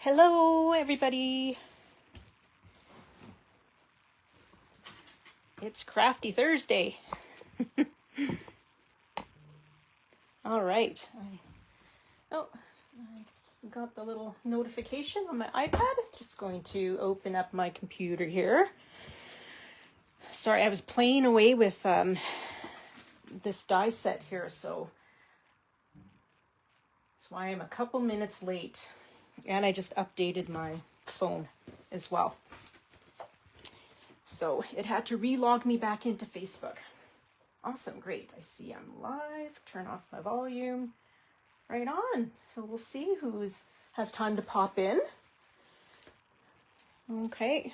Hello, everybody. It's Crafty Thursday. All right. I got the little notification on my iPad. Just going to open up my computer here. Sorry, I was playing away with this die set here, so that's why I'm a couple minutes late. And I just updated my phone as well. So it had to relog me back into Facebook. Awesome, great. I see I'm live. Turn off my volume. Right on. So we'll see who's has time to pop in. Okay.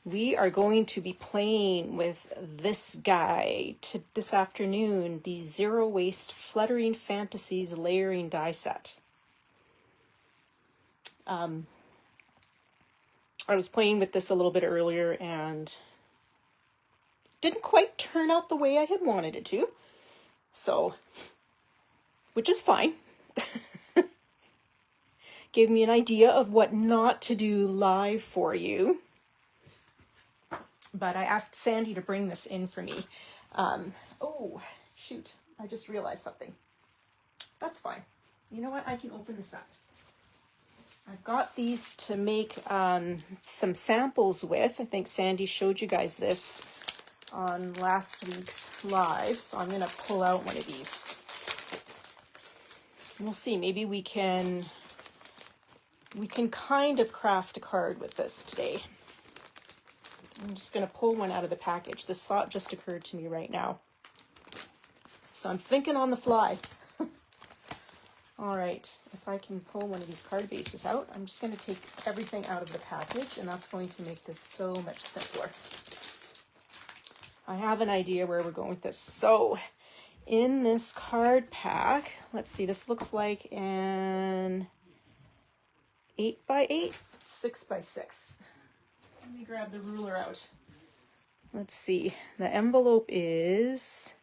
We are going to be playing with this guy this afternoon, the Zero-Waste Fluttering Fantasies Layering Die set. I was playing with this a little bit earlier and didn't quite turn out the way I had wanted it to. So, which is fine. Gave me an idea of what not to do live for you. But I asked Sandy to bring this in for me. Oh, shoot. I just realized something. That's fine. You know what? I can open this up. I've got these to make some samples with. I think Sandy showed you guys this on last week's live. So I'm going to pull out one of these. We'll see. Maybe we can kind of craft a card with this today. I'm just going to pull one out of the package. This thought just occurred to me right now. So I'm thinking on the fly. All right, if I can pull one of these card bases out, I'm just going to take everything out of the package, and that's going to make this so much simpler. I have an idea where we're going with this. So in this card pack, let's see, this looks like an 8x8, 6x6. Let me grab the ruler out. Let's see. The envelope is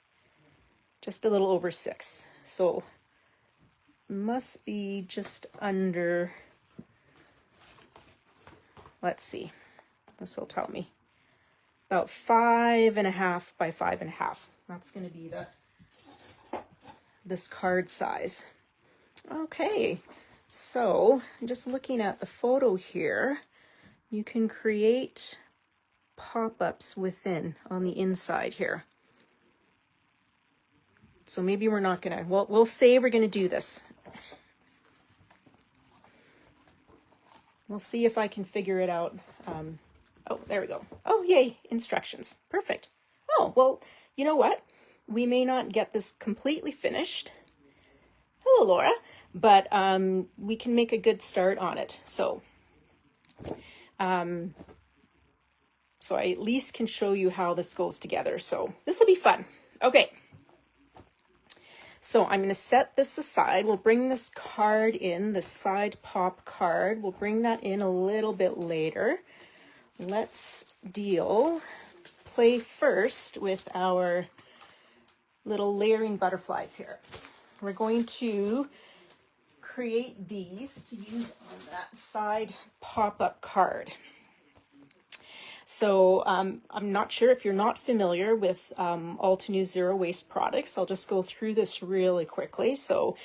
just a little over 6. So must be just under, let's see. This will tell me. About 5.5 by 5.5. That's going to be this card size. Okay. So just looking at the photo here, you can create pop-ups within on the inside here. So maybe we're not gonna, well, we'll say we're gonna do this. We'll see if I can figure it out. Oh, there we go. Oh, yay, instructions. Perfect. Oh, well, you know what? We may not get this completely finished. Hello, Laura. But we can make a good start on it. So I at least can show you how this goes together. So this will be fun. Okay. So I'm going to set this aside. We'll bring this card in, the side pop card. We'll bring that in a little bit later. Let's play first with our little layering butterflies here. We're going to create these to use on that side pop-up card. So I'm not sure if you're not familiar with Altenew Zero-Waste products. I'll just go through this really quickly. So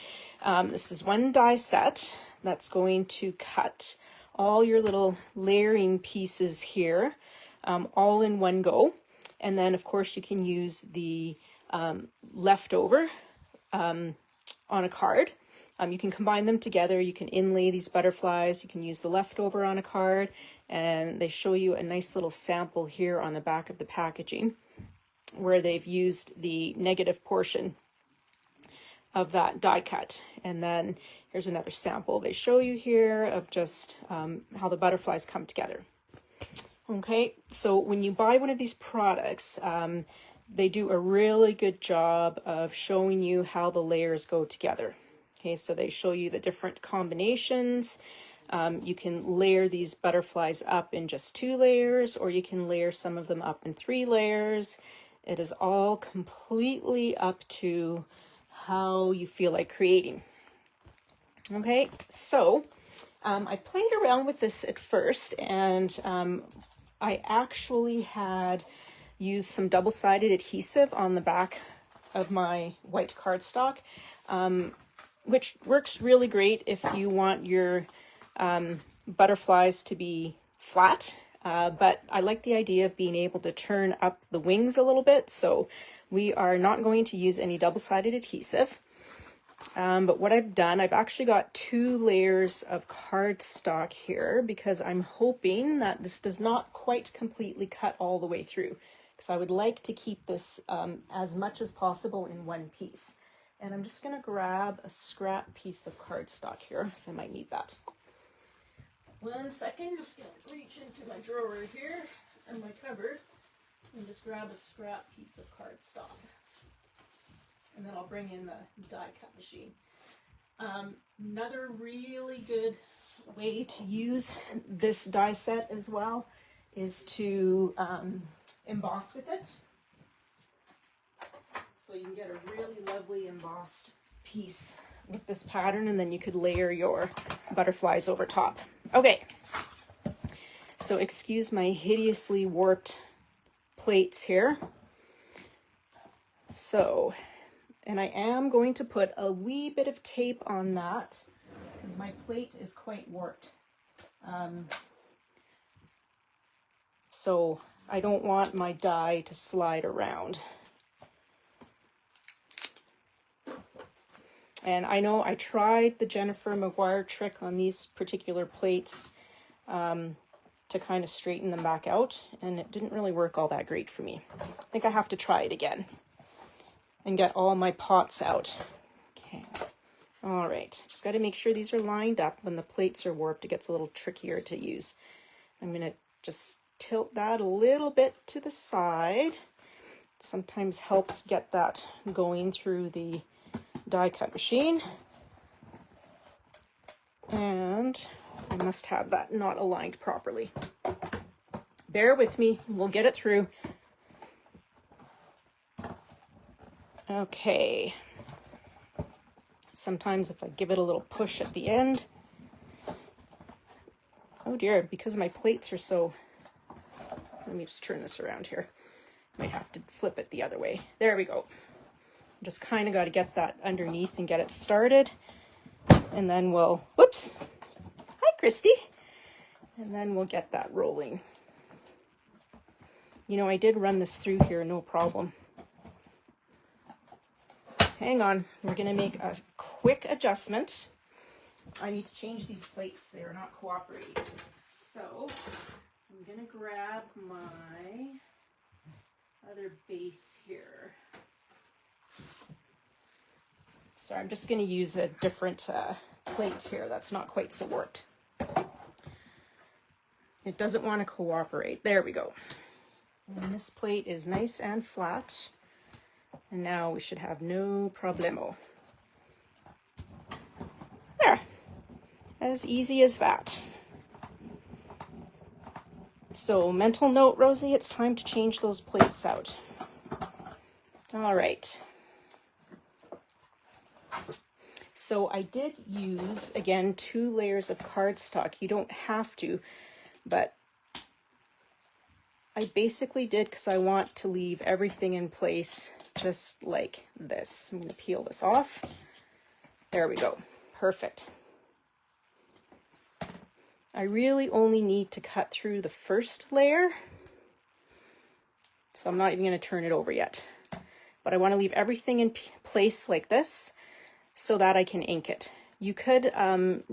this is one die set that's going to cut all your little layering pieces here all in one go. And then, of course, you can use the leftover on a card. You can combine them together. You can inlay these butterflies. You can use the leftover on a card. And they show you a nice little sample here on the back of the packaging where they've used the negative portion of that die cut. And then here's another sample they show you here of just how the butterflies come together. Okay, so when you buy one of these products, they do a really good job of showing you how the layers go together. Okay, so they show you the different combinations. You can layer these butterflies up in just 2 layers, or you can layer some of them up in 3 layers. It is all completely up to how you feel like creating. Okay, so I played around with this at first, and I actually had used some double-sided adhesive on the back of my white cardstock, which works really great if you want your butterflies to be flat. But I like the idea of being able to turn up the wings a little bit, so we are not going to use any double-sided adhesive. But what I've done, I've actually got 2 layers of cardstock here because I'm hoping that this does not quite completely cut all the way through, because I would like to keep this as much as possible in one piece. And I'm just going to grab a scrap piece of cardstock here, so I might need that. 1 second, just going to reach into my drawer here in my cupboard and just grab a scrap piece of cardstock. And then I'll bring in the die cut machine. Another really good way to use this die set as well is to emboss with it. So you can get a really lovely embossed piece with this pattern, and then you could layer your butterflies over top. Okay, so excuse my hideously warped plates here. So, and I am going to put a wee bit of tape on that because my plate is quite warped. So I don't want my die to slide around. And I know I tried the Jennifer Maguire trick on these particular plates to kind of straighten them back out, and it didn't really work all that great for me. I think I have to try it again and get all my pots out. Okay. All right. Just got to make sure these are lined up. When the plates are warped, it gets a little trickier to use. I'm going to just tilt that a little bit to the side. It sometimes helps get that going through the die cut machine. And I must have that not aligned properly. Bear with me, we'll get it through. Okay. Sometimes if I give it a little push at the end. Oh dear, because my plates are so... Let me just turn this around here. Might have to flip it the other way. There we go. Just kind of got to get that underneath and get it started. And then we'll... Whoops! Hi, Christy! And then we'll get that rolling. You know, I did run this through here, no problem. Hang on, we're going to make a quick adjustment. I need to change these plates, they are not cooperating. So, I'm going to grab my other base here. So I'm just going to use a different plate here that's not quite so warped. It doesn't want to cooperate. There we go. And this plate is nice and flat. And now we should have no problemo. There. As easy as that. So, mental note, Rosie, it's time to change those plates out. All right. So I did use, again, 2 layers of cardstock. You don't have to, but I basically did because I want to leave everything in place just like this. I'm going to peel this off. There we go. Perfect. I really only need to cut through the first layer, so I'm not even going to turn it over yet. But I want to leave everything in place like this so that I can ink it. You could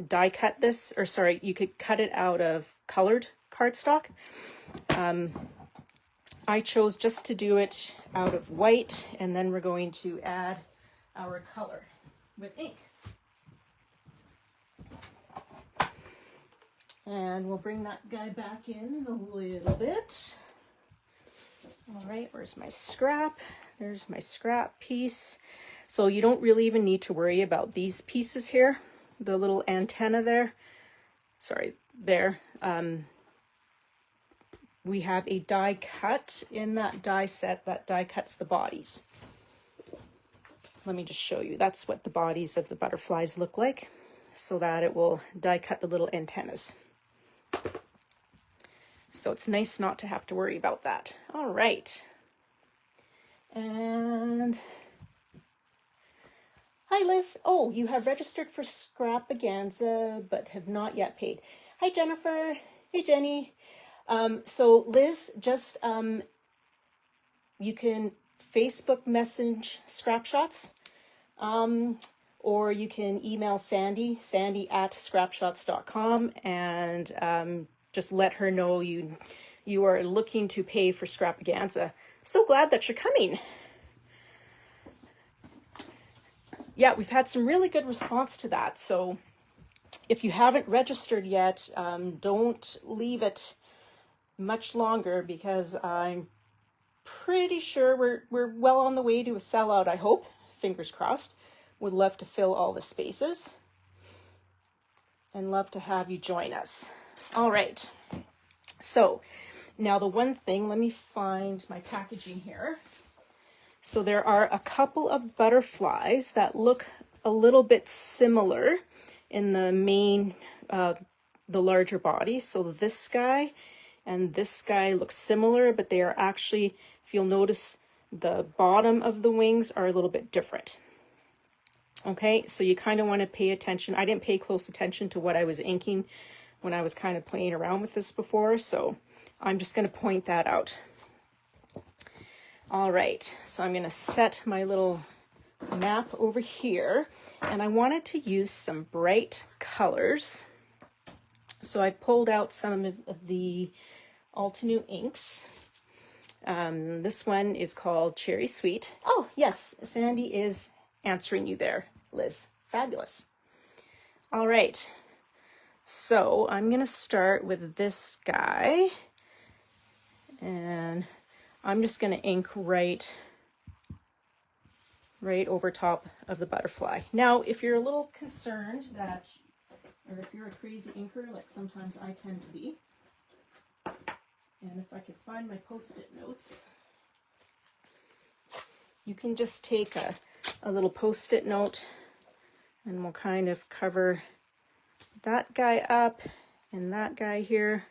die cut this, or sorry, you could cut it out of colored cardstock. I chose just to do it out of white, and then we're going to add our color with ink. And we'll bring that guy back in a little bit. All right, where's my scrap? There's my scrap piece. So you don't really even need to worry about these pieces here. The little antenna there. Sorry, there. We have a die cut in that die set that die cuts the bodies. Let me just show you. That's what the bodies of the butterflies look like. so that it will die cut the little antennas. So it's nice not to have to worry about that. All right. And hi, Liz. Oh, you have registered for Scrapaganza, but have not yet paid. Hi, Jennifer. Hey, Jenny. So Liz, just, you can Facebook message Scrapshots, or you can email Sandy at scrapshots.com, and just let her know you are looking to pay for Scrapaganza. So glad that you're coming. Yeah, we've had some really good response to that. So if you haven't registered yet, don't leave it much longer, because I'm pretty sure we're well on the way to a sellout, I hope. Fingers crossed. Would love to fill all the spaces and love to have you join us. All right. So now the one thing, let me find my packaging here. So there are a couple of butterflies that look a little bit similar in the main, the larger body. So this guy and this guy look similar, but they are actually, if you'll notice, the bottom of the wings are a little bit different. Okay, so you kind of want to pay attention. I didn't pay close attention to what I was inking when I was kind of playing around with this before, so I'm just going to point that out. All right, so I'm going to set my little map over here, and I wanted to use some bright colors. So I pulled out some of the Altenew inks. This one is called Cherry Sweet. Oh, yes, Sandy is answering you there, Liz. Fabulous. All right, so I'm going to start with this guy, and I'm just going to ink right over top of the butterfly. Now, if you're a little concerned that, or if you're a crazy inker, like sometimes I tend to be, and if I could find my Post-it notes, you can just take a little Post-it note, and we'll kind of cover that guy up and that guy here.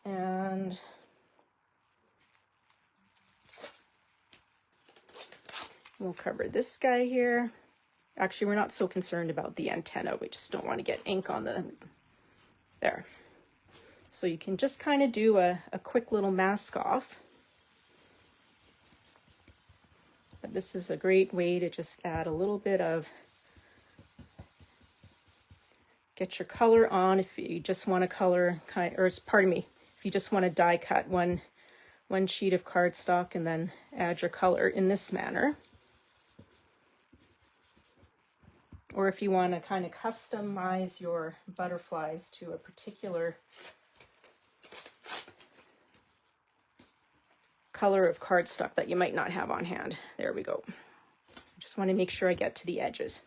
And we'll cover this guy here. Actually, we're not so concerned about the antenna. We just don't want to get ink on there. So you can just kind of do a quick little mask off. But this is a great way to just add a little bit of, get your color on if you just want to color, if you just want to die cut one sheet of cardstock and then add your color in this manner. Or if you want to kind of customize your butterflies to a particular color of cardstock that you might not have on hand. There we go. Just want to make sure I get to the edges.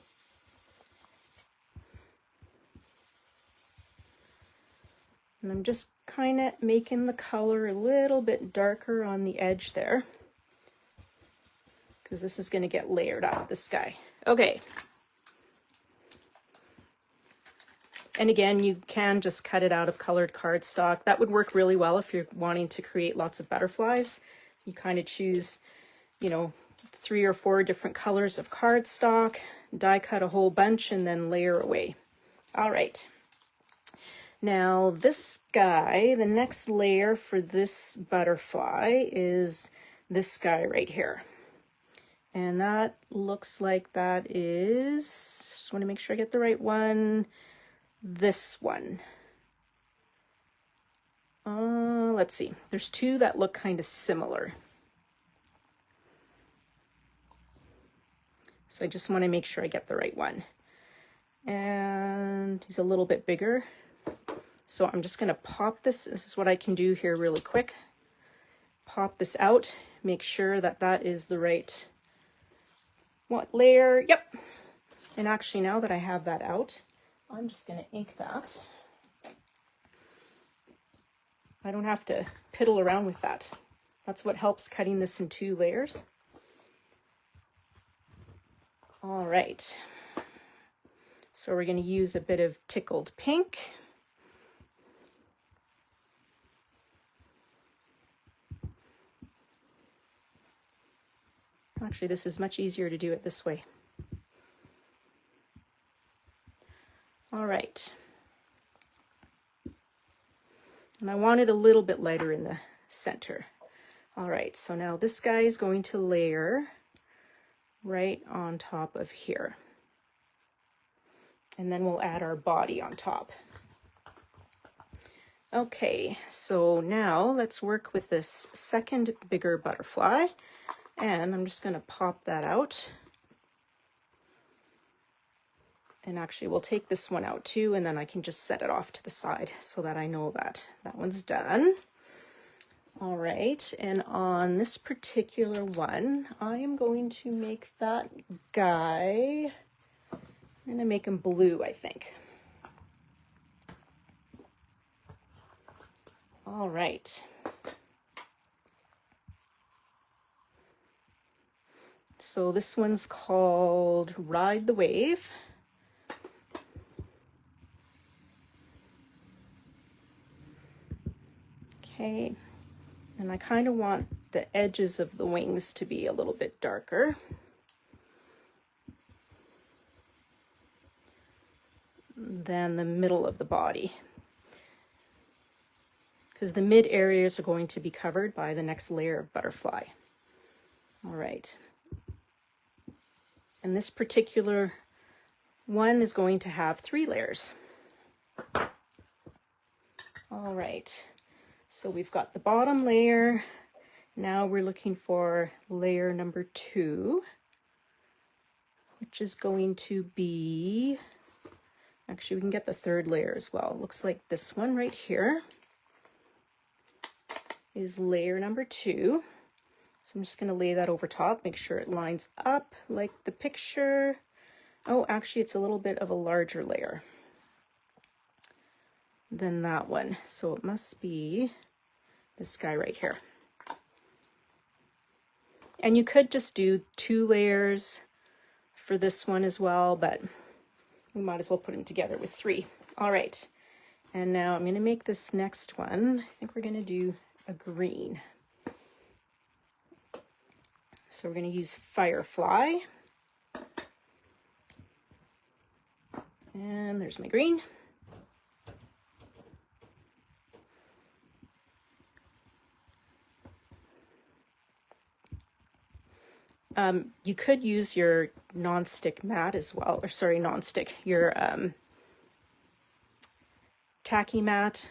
And I'm just kind of making the color a little bit darker on the edge there, because this is going to get layered up, this guy. Okay. And again, you can just cut it out of colored cardstock. That would work really well if you're wanting to create lots of butterflies. You kind of choose, 3 or 4 different colors of cardstock, die cut a whole bunch, and then layer away. All right. Now this guy, the next layer for this butterfly is this guy right here. And that looks like that is, just want to make sure I get the right one, this one. Let's see, there's 2 that look kind of similar. So I just want to make sure I get the right one. And he's a little bit bigger. So I'm just going to pop this. This is what I can do here really quick. Pop this out, make sure that that is the right layer. Yep. And actually, now that I have that out, I'm just going to ink that. I don't have to piddle around with that. That's what helps cutting this in 2 layers. All right. So we're going to use a bit of tickled pink. Actually, this is much easier to do it this way. All right. And I want it a little bit lighter in the center. All right, so now this guy is going to layer right on top of here. And then we'll add our body on top. Okay, so now let's work with this second bigger butterfly. And I'm just going to pop that out. And actually we'll take this one out too, and then I can just set it off to the side so that I know that that one's done. All right, and on this particular one, I am going to make that guy, I'm going to make him blue, I think. All right. So this one's called Ride the Wave. Okay, and I kind of want the edges of the wings to be a little bit darker. Than the middle of the body, because the mid areas are going to be covered by the next layer of butterfly. All right. And this particular one is going to have 3 layers. All right. So we've got the bottom layer. Now we're looking for layer number 2, which is going to be, actually we can get the 3rd layer as well. It looks like this one right here is layer number 2. So I'm just going to lay that over top, make sure it lines up like the picture. Oh, actually it's a little bit of a larger layer than that one. So it must be this guy right here. And you could just do 2 layers for this one as well, but we might as well put them together with 3. All right. And now I'm going to make this next one. I think we're going to do a green. So we're going to use Firefly. And there's my green. You could use your non-stick mat as well, or sorry, non-stick, your tacky mat,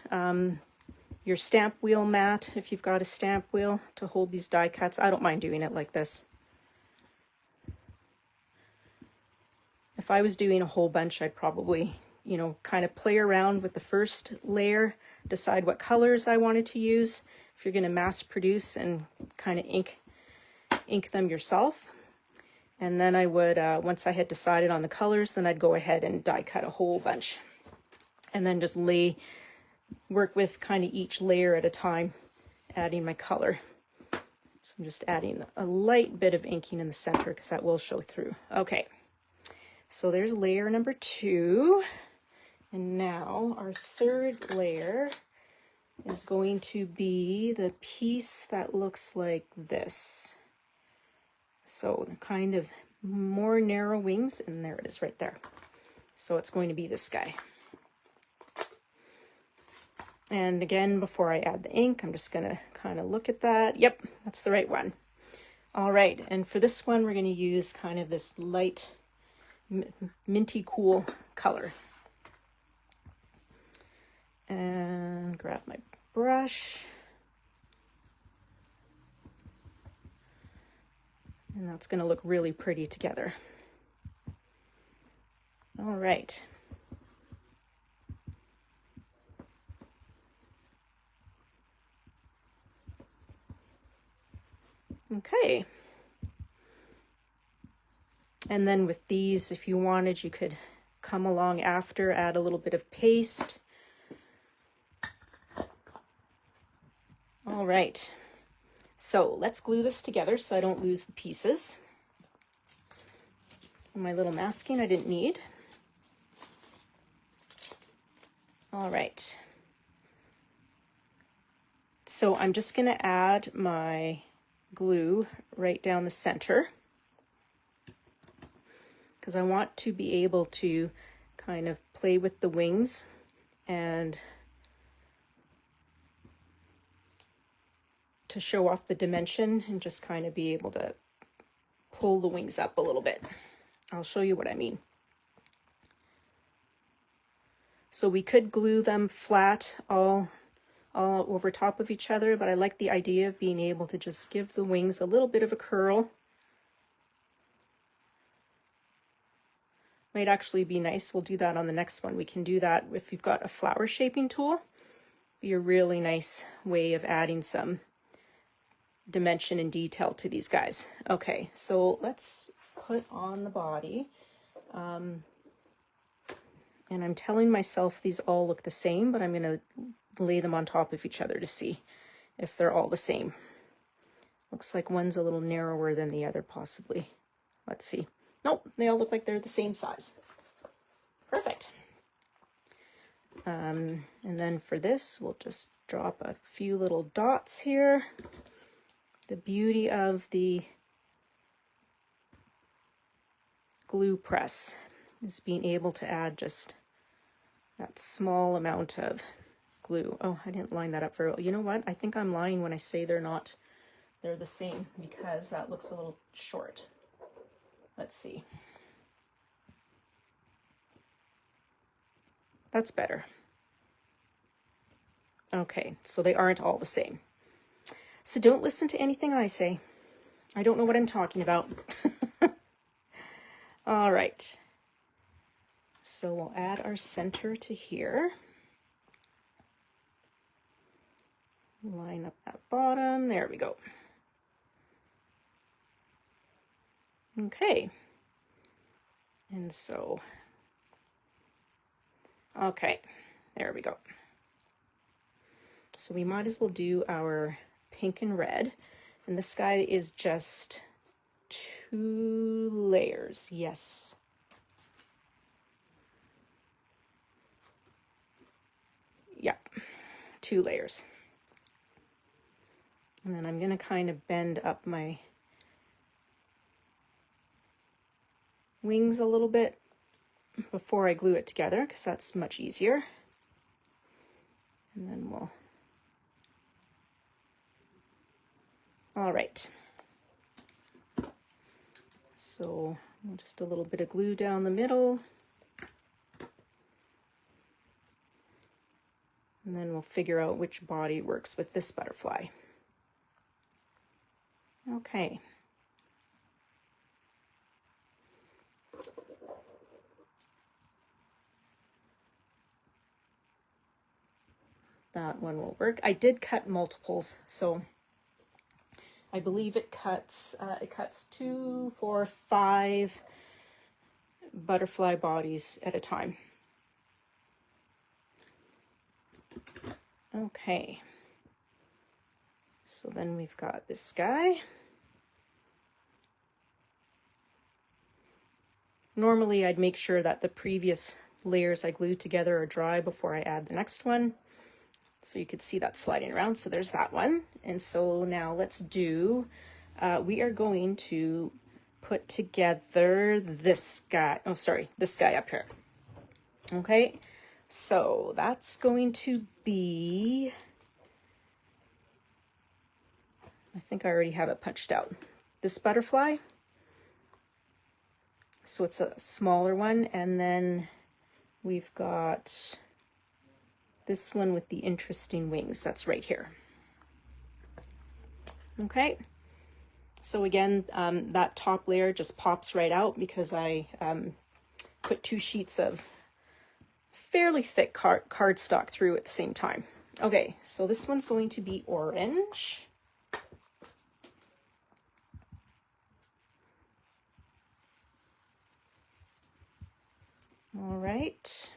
your stamp wheel mat, if you've got a stamp wheel to hold these die cuts. I don't mind doing it like this. If I was doing a whole bunch, I'd probably, you know, kind of play around with the first layer, decide what colors I wanted to use. If you're going to mass produce and kind of ink them yourself. And then I would, once I had decided on the colors, then I'd go ahead and die cut a whole bunch. And then just work with kind of each layer at a time, adding my color. So I'm just adding a light bit of inking in the center because that will show through. Okay, so there's layer number 2. And now our 3rd layer is going to be the piece that looks like this. So kind of more narrow wings, and there it is right there. So it's going to be this guy. And again, before I add the ink, I'm just going to kind of look at that. Yep, that's the right one. All right, and for this one, we're going to use kind of this light minty cool color. And grab my brush. And that's going to look really pretty together. All right. Okay. And then with these, if you wanted, you could come along after, add a little bit of paste. All right. So let's glue this together so I don't lose the pieces. And my little masking I didn't need. All right. So I'm just going to add my glue right down the center because I want to be able to kind of play with the wings and to show off the dimension and just kind of be able to pull the wings up a little bit. I'll show you what I mean. So we could glue them flat all over top of each other, but I like the idea of being able to just give the wings a little bit of a curl. Might actually be nice. We'll do that on the next one. We can do that if you've got a flower shaping tool. Be a really nice way of adding some dimension and detail to these guys. Okay, so let's put on the body. And I'm telling myself these all look the same, but I'm going to lay them on top of each other to see if they're all the same. Looks like one's a little narrower than the other, possibly. Let's see. Nope, they all look like they're the same size. Perfect. And then for this, we'll just drop a few little dots here. The beauty of the glue press is being able to add just that small amount of glue. Oh, I didn't line that up very well. You know what? I think I'm lying when I say they're the same because that looks a little short. Let's see. That's better. Okay, so they aren't all the same. So don't listen to anything I say. I don't know what I'm talking about. All right. So we'll add our center to here. Line up that bottom. There we go. Okay. And so, okay, there we go. So we might as well do our pink and red. And this guy is just 2 layers. Yes. Yep, 2 layers. And then I'm going to kind of bend up my wings a little bit before I glue it together because that's much easier. And then we'll... All right. So just a little bit of glue down the middle. And then we'll figure out which body works with this butterfly. Okay. That one will work. I did cut multiples, so I believe it cuts 2, 4, 5 butterfly bodies at a time. Okay. So then we've got this guy. Normally I'd make sure that the previous layers I glued together are dry before I add the next one. So you could see that sliding around. So there's that one. And so now let's do, we are going to put together this guy. Oh, sorry, this guy up here. Okay, so that's going to be, I think I already have it punched out. This butterfly. So it's a smaller one. And then we've got this one with the interesting wings. That's right here. Okay. So again, that top layer just pops right out because I put 2 sheets of fairly thick cardstock through at the same time. Okay, so this one's going to be orange. All right.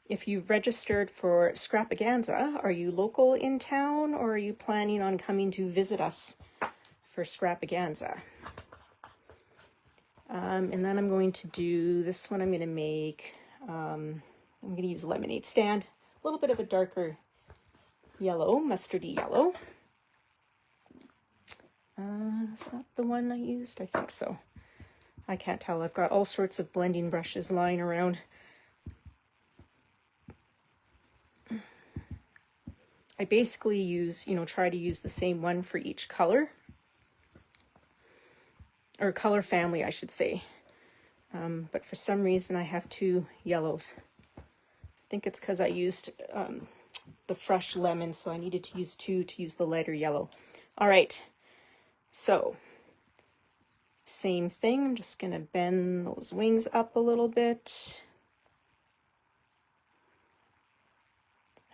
if you've registered for Scrapaganza, are you local in town or are you planning on coming to visit us for Scrapaganza? And then I'm going to do this one. I'm going to make, I'm going to use lemonade stand, a little bit of a darker yellow, mustardy yellow. Is that the one I used? I think so. I can't tell. I've got all sorts of blending brushes lying around. I basically use, try to use the same one for each color. Or color family, I should say. But for some reason I have two yellows. I think it's because I used the fresh lemon, so I needed to use two to use the lighter yellow. All right, so same thing. I'm just going to bend those wings up a little bit.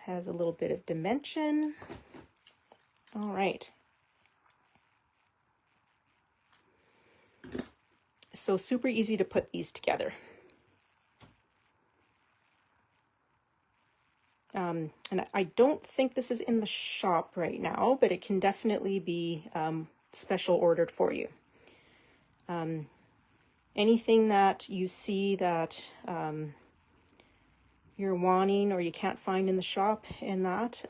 Has a little bit of dimension. All right. So super easy to put these together. And I don't think this is in the shop right now, but it can definitely be special ordered for you. Anything that you see that you're wanting or you can't find in the shop and that,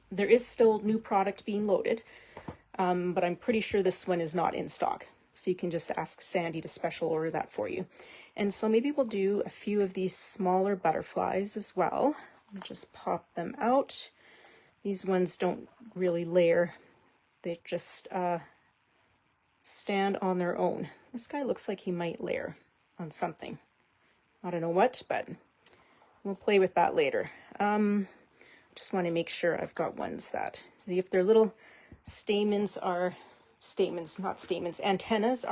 there is still new product being loaded, but I'm pretty sure this one is not in stock. So you can just ask Sandy to special order that for you. And so maybe we'll do a few of these smaller butterflies as well. I'll just pop them out. These ones don't really layer. They just stand on their own. This guy looks like he might layer on something. I don't know what, but we'll play with that later. Just want to make sure I've got ones that, see if their little antennas are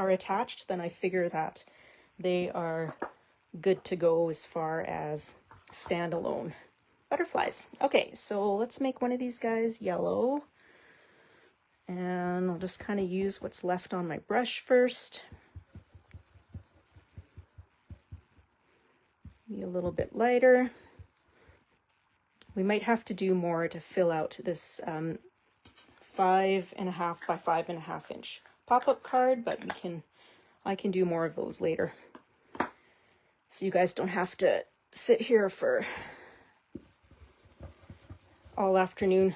attached, then I figure that they are good to go as far as standalone butterflies. Okay, so let's make one of these guys yellow. And I'll just kind of use what's left on my brush first. Be a little bit lighter. We might have to do more to fill out this 5.5 by 5.5 inch pop-up card, but I can do more of those later. So you guys don't have to sit here for all afternoon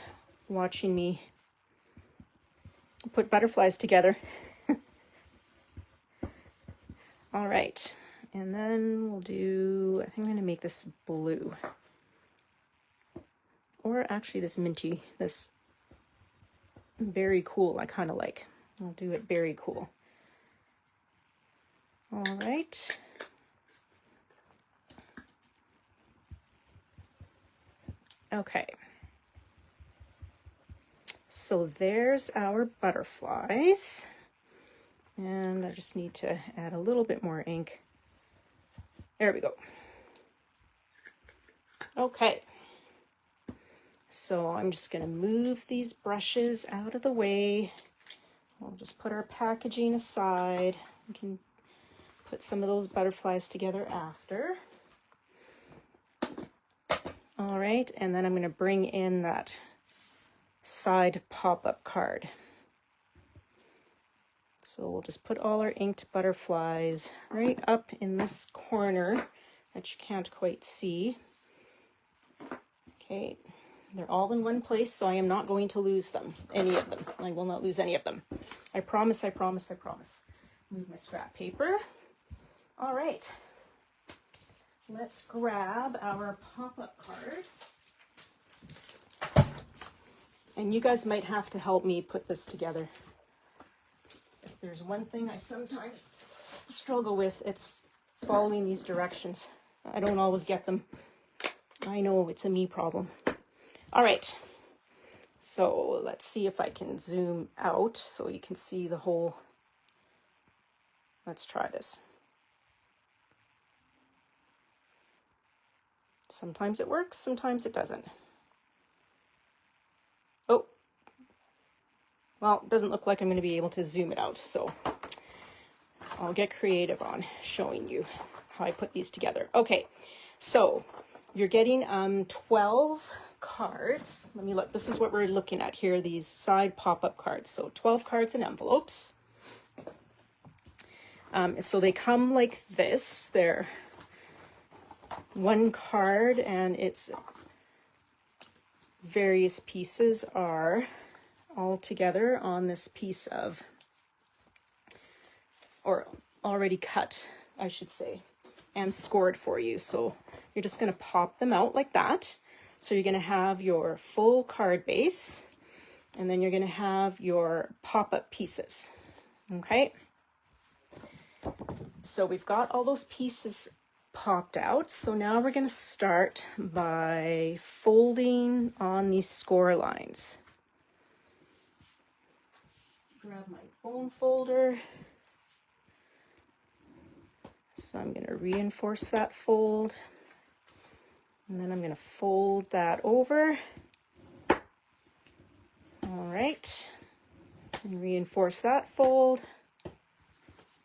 watching me put butterflies together. All right, and then we'll do, I think I'm going to make this blue. Or actually this minty, this berry cool, I kind of like. I'll do it berry cool. All right. Okay. So there's our butterflies. And I just need to add a little bit more ink. There we go. Okay. So I'm just going to move these brushes out of the way. We'll just put our packaging aside. We can put some of those butterflies together after. All right, and then I'm going to bring in that side pop-up card. So we'll just put all our inked butterflies right up in this corner that you can't quite see. Okay. They're all in one place, so I am not going to lose them, any of them. I will not lose any of them. I promise, I promise, I promise. Move my scrap paper. All right. Let's grab our pop-up card. And you guys might have to help me put this together. If there's one thing I sometimes struggle with, it's following these directions. I don't always get them. I know it's a me problem. All right, so let's see if I can zoom out so you can see the whole. Let's try this. Sometimes it works, sometimes it doesn't. Oh, well, it doesn't look like I'm going to be able to zoom it out, so I'll get creative on showing you how I put these together. Okay, So you're getting 12 cards. Let me look. This is what we're looking at here, these side pop-up cards. So 12 cards in envelopes. So they come like this. They're one card, and its various pieces are all together on this piece of, or already cut, I should say, and scored for you. So you're just going to pop them out like that. So you're going to have your full card base, and then you're going to have your pop-up pieces. Okay. So we've got all those pieces popped out. So now we're going to start by folding on these score lines. Grab my bone folder. So I'm going to reinforce that fold. And then I'm going to fold that over. All right. And reinforce that fold.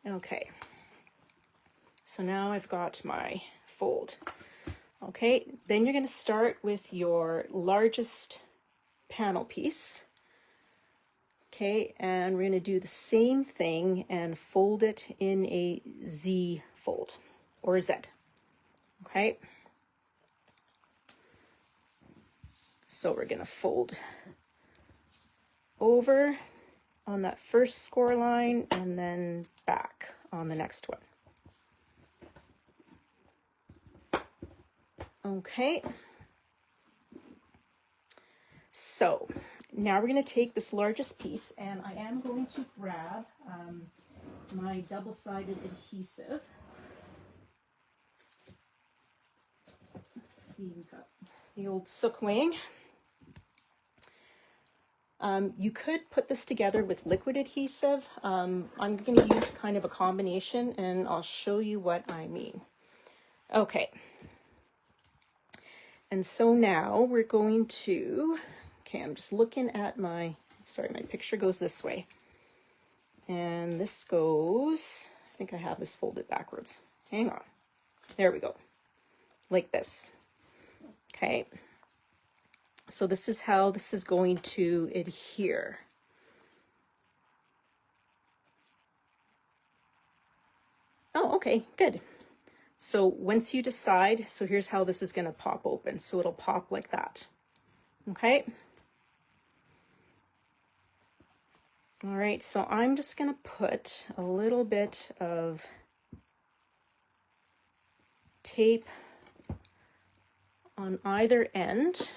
Okay. So now I've got my fold. Okay. Then you're going to start with your largest panel piece. Okay. And we're going to do the same thing and fold it in a Z fold or Z. Okay. So we're going to fold over on that first score line and then back on the next one. Okay. So now we're going to take this largest piece, and I am going to grab my double-sided adhesive. Let's see, we've got the old sook wing. You could put this together with liquid adhesive. I'm going to use kind of a combination, and I'll show you what I mean. Okay. And so now we're going to, okay, I'm just looking at my, sorry, my picture goes this way. And this goes, I think I have this folded backwards. Hang on. There we go. Like this. Okay. So this is how this is going to adhere. Oh, okay, good. So once you decide, so here's how this is going to pop open. So it'll pop like that. Okay. All right, so I'm just going to put a little bit of tape on either end.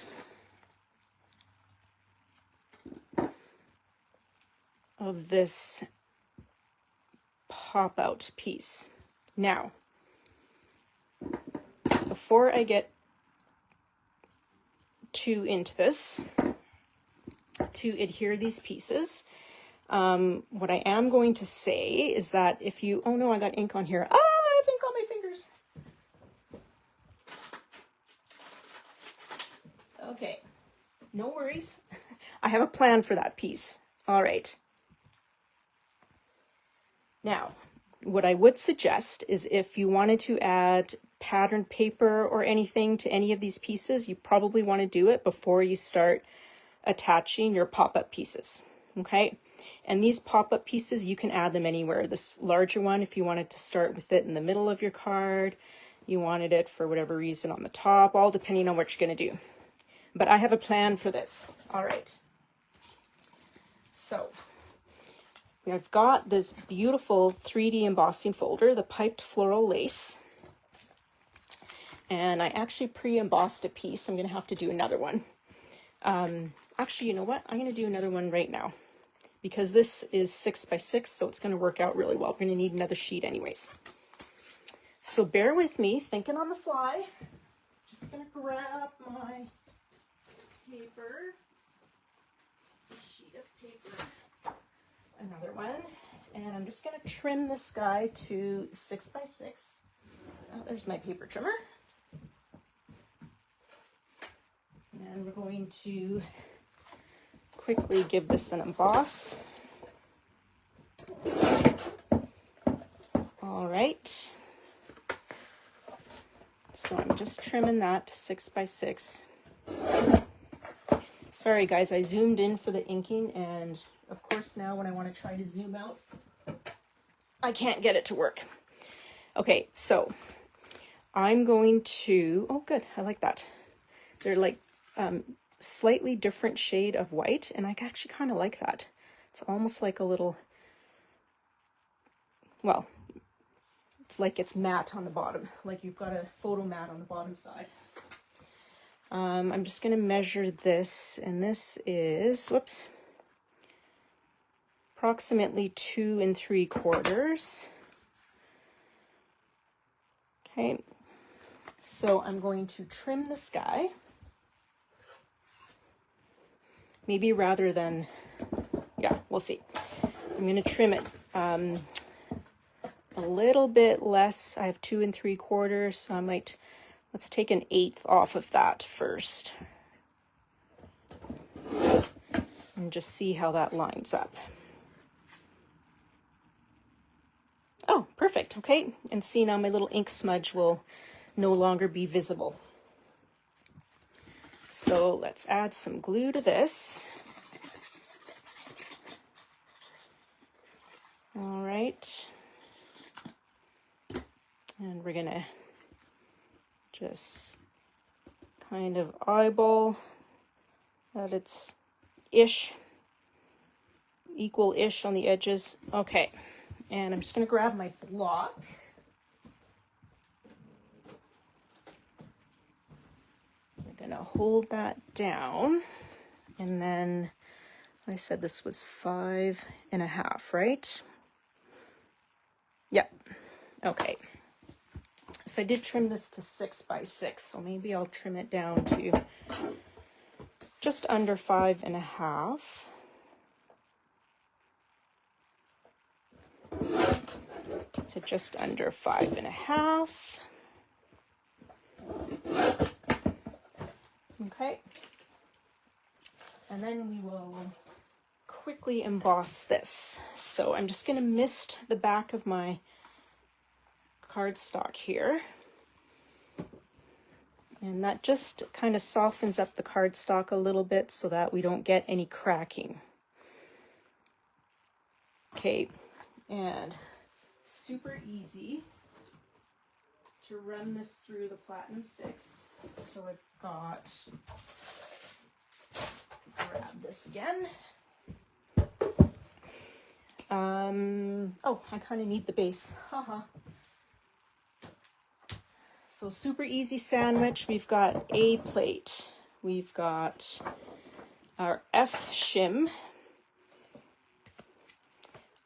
Of this pop-out piece. Now, before I get too into this, to adhere these pieces, what I am going to say is that if you, oh no, I got ink on here. Ah, I have ink on my fingers. Okay, no worries. I have a plan for that piece. All right. Now, what I would suggest is if you wanted to add patterned paper or anything to any of these pieces, you probably want to do it before you start attaching your pop-up pieces, okay? And these pop-up pieces, you can add them anywhere. This larger one, if you wanted to start with it in the middle of your card, you wanted it for whatever reason on the top, all depending on what you're going to do. But I have a plan for this. All right. So I've got this beautiful 3D embossing folder, the piped floral lace. And I actually pre-embossed a piece. I'm going to have to do another one. Actually, you know what? I'm going to do another one right now because this is 6x6, so it's going to work out really well. We're going to need another sheet anyways. So bear with me, thinking on the fly. Just going to grab my paper, sheet of paper. Another one, and I'm just going to trim this guy to 6x6. Oh, there's my paper trimmer. And we're going to quickly give this an emboss. All right. So I'm just trimming that to 6 by 6. Sorry guys, I zoomed in for the inking, and of course now when I want to try to zoom out, I can't get it to work. Okay, so I'm going to, oh good, I like that. They're like slightly different shade of white, and I actually kind of like that. It's almost like a little, well, it's like it's matte on the bottom, like you've got a photo mat on the bottom side. I'm just going to measure this, and this is, whoops, approximately 2 3/4. Okay, so I'm going to trim this guy. Maybe rather than, yeah, we'll see. I'm going to trim it a little bit less. I have 2 3/4, so I might, let's take 1/8 off of that first. And just see how that lines up. Oh, perfect. Okay, and see now my little ink smudge will no longer be visible. So let's add some glue to this. All right. And we're gonna just kind of eyeball that it's equal-ish on the edges. Okay, and I'm just gonna grab my block. We're gonna hold that down, and then I said this was 5 1/2, right? Yep. Okay. So I did trim this to 6 by 6, so maybe I'll trim it down to just under 5 1/2. To just under 5 1/2. Okay. And then we will quickly emboss this. So I'm just going to mist the back of my cardstock here. And that just kind of softens up the cardstock a little bit so that we don't get any cracking. Okay, and super easy to run this through the Platinum 6. So I've got, grab this again. Oh, I kind of need the base. Haha. So super easy sandwich. We've got a plate. We've got our F shim,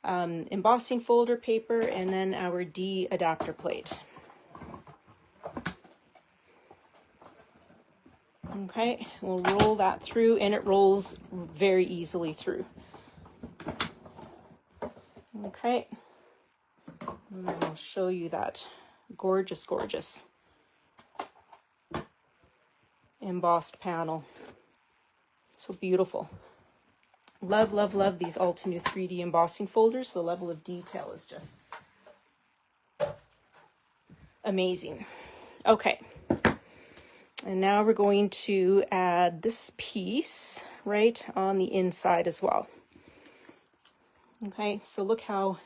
embossing folder paper, and then our D adapter plate. Okay, we'll roll that through, and it rolls very easily through. Okay, and then I'll show you that gorgeous, gorgeous embossed panel. So beautiful. Love, love, love these Altenew 3D embossing folders. The level of detail is just amazing. Okay, and now we're going to add this piece right on the inside as well. Okay, so look how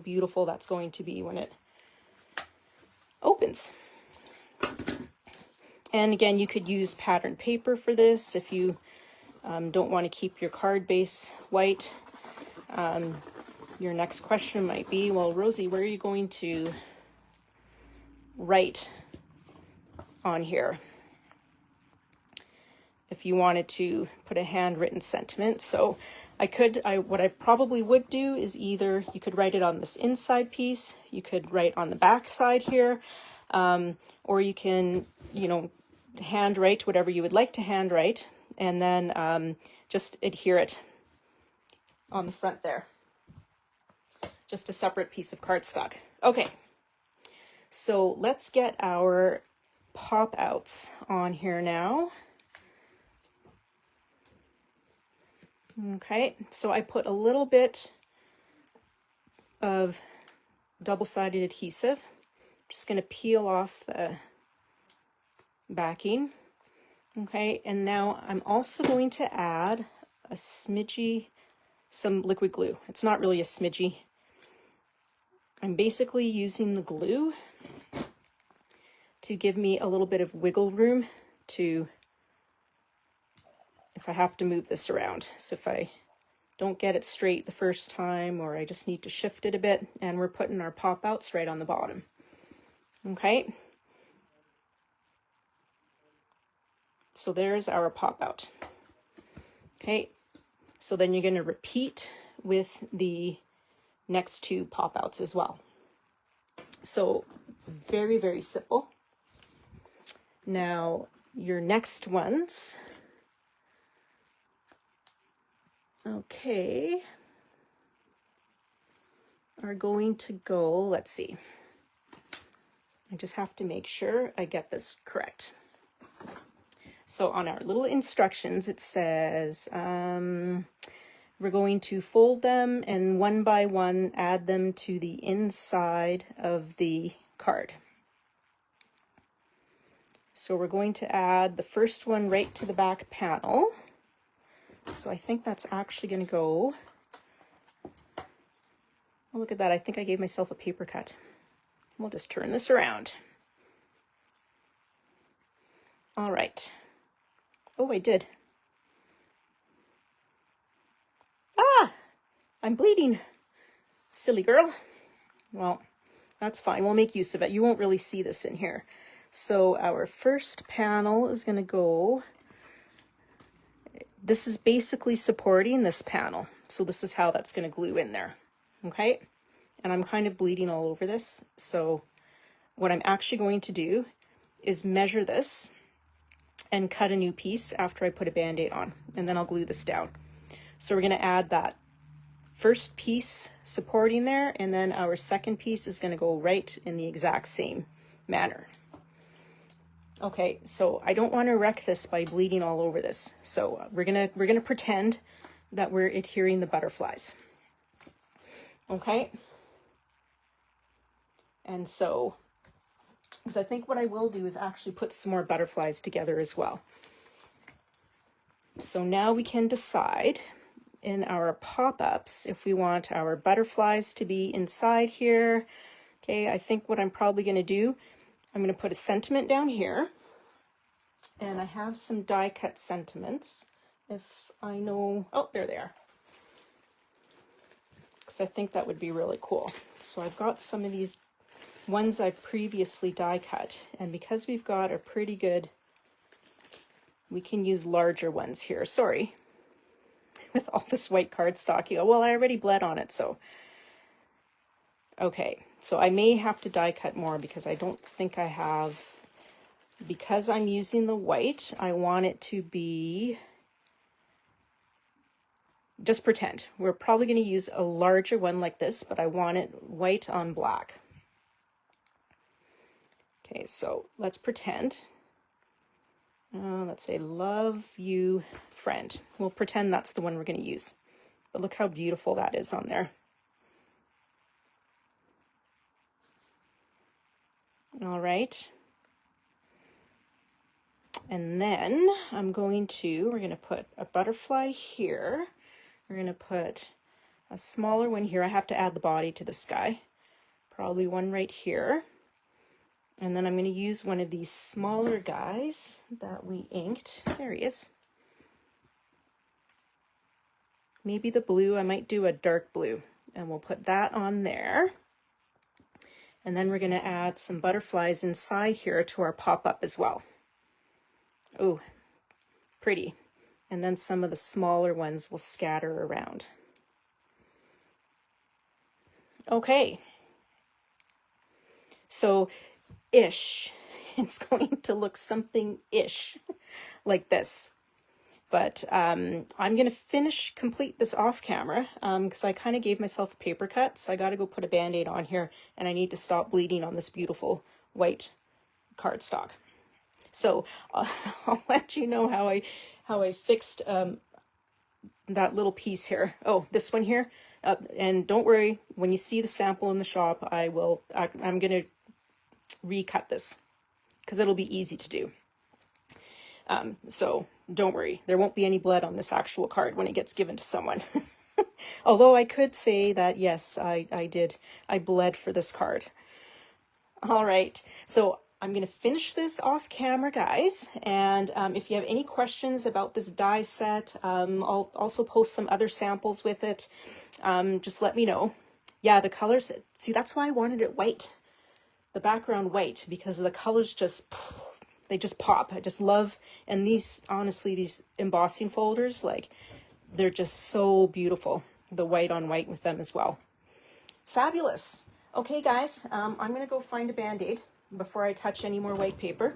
beautiful that's going to be when it opens. And again, you could use patterned paper for this if you don't want to keep your card base white. Your next question might be, well, Rosie, where are you going to write on here? If you wanted to put a handwritten sentiment. So what I probably would do is either you could write it on this inside piece, you could write on the back side here, or you can, handwrite whatever you would like to handwrite, and then just adhere it on the front there. Just a separate piece of cardstock. Okay, so let's get our pop outs on here now. Okay, so I put a little bit of double-sided adhesive. Just going to peel off the backing. Okay, and now I'm also going to add a smidgy, some liquid glue. It's not really a smidgy. I'm basically using the glue to give me a little bit of wiggle room to, if I have to move this around. So if I don't get it straight the first time, or I just need to shift it a bit, and we're putting our pop outs right on the bottom. Okay. So there's our pop out. Okay. So then you're going to repeat with the next two pop outs as well. So very, very simple. Now your next ones, okay, are going to go, let's see. I just have to make sure I get this correct. So on our little instructions, it says, we're going to fold them and one by one add them to the inside of the card. So we're going to add the first one right to the back panel. So I think that's actually going to go, oh, look at that. I think I gave myself a paper cut. We'll just turn this around. All right. Oh, I did. Ah, I'm bleeding. Silly girl. Well, that's fine. We'll make use of it. You won't really see this in here. So our first panel is going to go, this is basically supporting this panel. So this is how that's going to glue in there. Okay. And I'm kind of bleeding all over this. So what I'm actually going to do is measure this and cut a new piece after I put a Band-Aid on, and then I'll glue this down. So we're going to add that first piece supporting there, and then our second piece is going to go right in the exact same manner. Okay, so I don't want to wreck this by bleeding all over this. So we're gonna pretend that we're adhering the butterflies. Okay. And so, because I think what I will do is actually put some more butterflies together as well. So now we can decide in our pop-ups if we want our butterflies to be inside here. Okay, I think what I'm probably going to do, I'm going to put a sentiment down here, and I have some die cut sentiments. If I know, oh, there they are. Because I think that would be really cool. So I've got some of these ones I've previously die cut, and because we've got a pretty good, we can use larger ones here. Sorry, with all this white cardstock. Well, I already bled on it, so. Okay, so I may have to die cut more because I don't think I have, because I'm using the white, I want it to be, just pretend. We're probably going to use a larger one like this, but I want it white on black. Okay, so let's pretend. Let's say, love you, friend. We'll pretend that's the one we're going to use. But look how beautiful that is on there. All right. And then we're going to put a butterfly here. We're going to put a smaller one here. I have to add the body to this guy. Probably one right here. And then I'm going to use one of these smaller guys that we inked. There he is. Maybe the blue, I might do a dark blue. And we'll put that on there. And then we're going to add some butterflies inside here to our pop-up as well. Oh, pretty. And then some of the smaller ones will scatter around. Okay. So, ish. It's going to look something-ish like this. But I'm going to complete this off camera because I kind of gave myself a paper cut. So I got to go put a Band-Aid on here, and I need to stop bleeding on this beautiful white cardstock. So I'll let you know how I fixed that little piece here. Oh, this one here. And don't worry, when you see the sample in the shop, I'm going to recut this because it'll be easy to do. So don't worry, there won't be any blood on this actual card when it gets given to someone. Although I could say that, yes, I did. I bled for this card. All right, so I'm going to finish this off camera, guys. And if you have any questions about this die set, I'll also post some other samples with it. Just let me know. Yeah, the colors, see, that's why I wanted it white. The background white, because the colors just, they just pop. I just love, and these, honestly, these embossing folders, like, they're just so beautiful. The white on white with them as well. Fabulous. Okay, guys, I'm going to go find a Band-Aid before I touch any more white paper.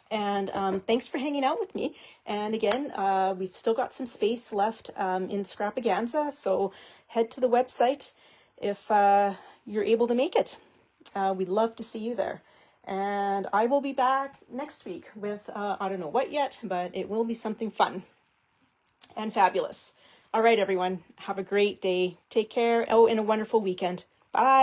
And thanks for hanging out with me. And again, we've still got some space left in Scrapaganza, so head to the website if you're able to make it. We'd love to see you there. And I will be back next week with, I don't know what yet, but it will be something fun and fabulous. All right, everyone, have a great day. Take care. Oh, and a wonderful weekend. Bye.